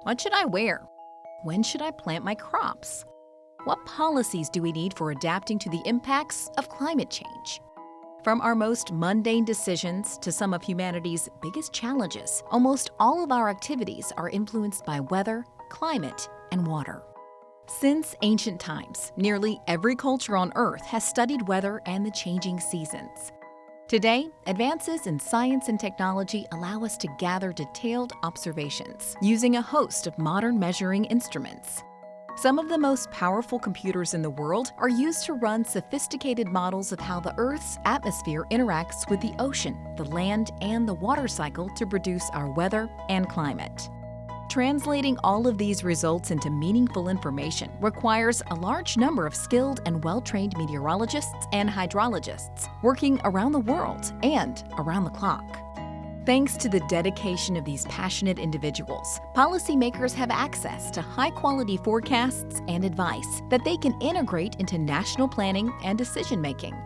What should I wear? When should I plant my crops? What policies do we need for adapting to the impacts of climate change? From our most mundane decisions to some of humanity's biggest challenges, almost all of our activities are influenced by weather, climate, and water. Since ancient times, nearly every culture on Earth has studied weather and the changing seasons. Today, advances in science and technology allow us to gather detailed observations using a host of modern measuring instruments. Some of the most powerful computers in the world are used to run sophisticated models of how the Earth's atmosphere interacts with the ocean, the land, and the water cycle to produce our weather and climate. Translating all of these results into meaningful information requires a large number of skilled and well-trained meteorologists and hydrologists working around the world and around the clock. Thanks to the dedication of these passionate individuals, policymakers have access to high-quality forecasts and advice that they can integrate into national planning and decision-making.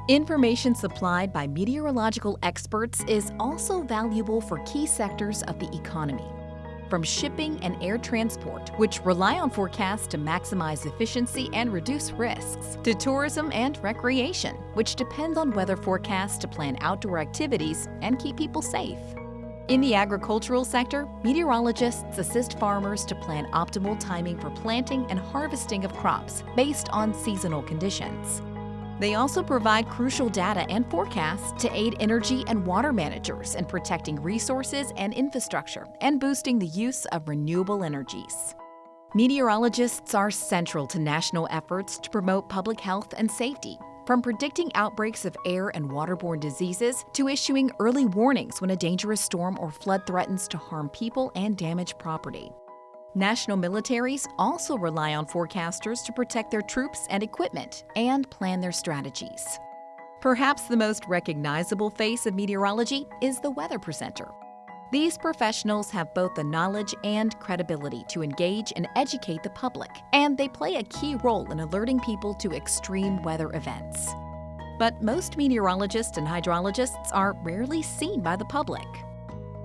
Information supplied by meteorological experts is also valuable for key sectors of the economy. From shipping and air transport, which rely on forecasts to maximize efficiency and reduce risks, to tourism and recreation, which depend on weather forecasts to plan outdoor activities and keep people safe. In the agricultural sector, meteorologists assist farmers to plan optimal timing for planting and harvesting of crops based on seasonal conditions. They also provide crucial data and forecasts to aid energy and water managers in protecting resources and infrastructure and boosting the use of renewable energies. Meteorologists are central to national efforts to promote public health and safety, from predicting outbreaks of air and waterborne diseases to issuing early warnings when a dangerous storm or flood threatens to harm people and damage property. National militaries also rely on forecasters to protect their troops and equipment and plan their strategies. Perhaps the most recognizable face of meteorology is the weather presenter. These professionals have both the knowledge and credibility to engage and educate the public, and they play a key role in alerting people to extreme weather events. But most meteorologists and hydrologists are rarely seen by the public.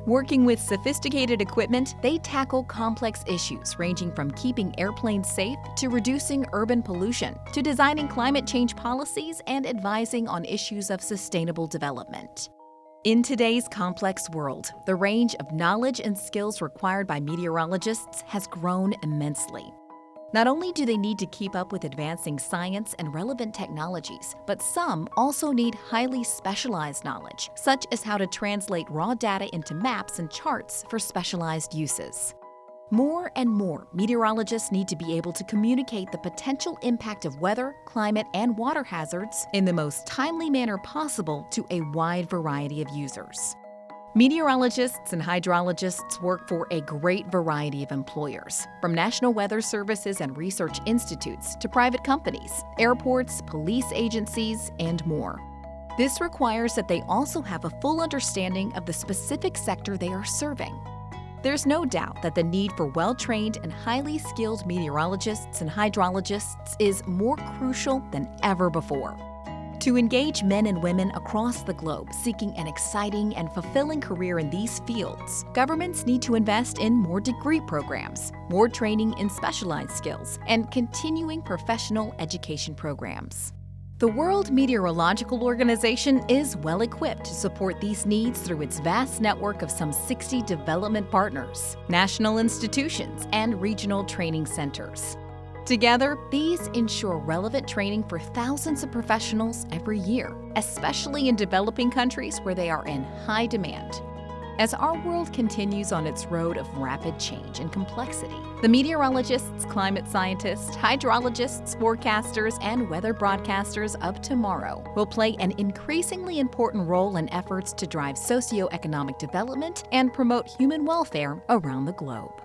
Working with sophisticated equipment, they tackle complex issues ranging from keeping airplanes safe to reducing urban pollution to designing climate change policies and advising on issues of sustainable development. In today's complex world, the range of knowledge and skills required by meteorologists has grown immensely. Not only do they need to keep up with advancing science and relevant technologies, but some also need highly specialized knowledge, such as how to translate raw data into maps and charts for specialized uses. More and more meteorologists need to be able to communicate the potential impact of weather, climate, and water hazards in the most timely manner possible to a wide variety of users. Meteorologists and hydrologists work for a great variety of employers, from national weather services and research institutes to private companies, airports, police agencies, and more. This requires that they also have a full understanding of the specific sector they are serving. There's no doubt that the need for well-trained and highly skilled meteorologists and hydrologists is more crucial than ever before. To engage men and women across the globe seeking an exciting and fulfilling career in these fields, governments need to invest in more degree programs, more training in specialized skills, and continuing professional education programs. The World Meteorological Organization is well equipped to support these needs through its vast network of some 60 development partners, national institutions, and regional training centers. Together, these ensure relevant training for thousands of professionals every year, especially in developing countries where they are in high demand. As our world continues on its road of rapid change and complexity, the meteorologists, climate scientists, hydrologists, forecasters, and weather broadcasters of tomorrow will play an increasingly important role in efforts to drive socioeconomic development and promote human welfare around the globe.